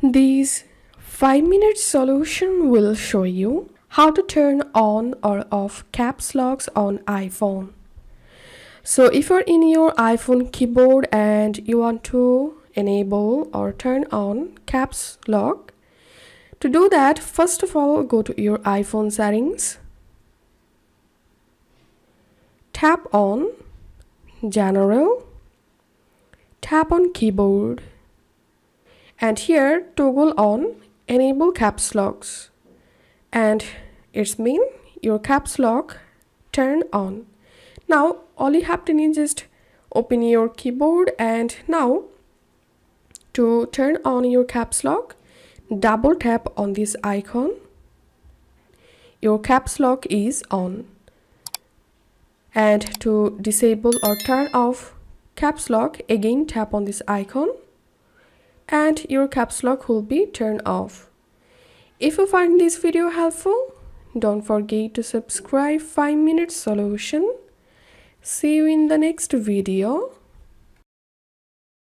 This 5-minute solution will show you how to turn on or off caps locks on iPhone. So if you're in your iPhone keyboard and you want to enable or turn on caps lock, to do that, first of all, go to your iPhone settings, tap on General, tap on Keyboard, and here toggle on Enable Caps Locks, and it's mean your caps lock turn on. Now all you have to need is just open your keyboard, and now to turn on your caps lock, double tap on this icon. Your caps lock is on. And to disable or turn off caps lock, again tap on this icon and your caps lock will be turned off. If you find this video helpful, don't forget to subscribe 5-minute solution. See you in the next video.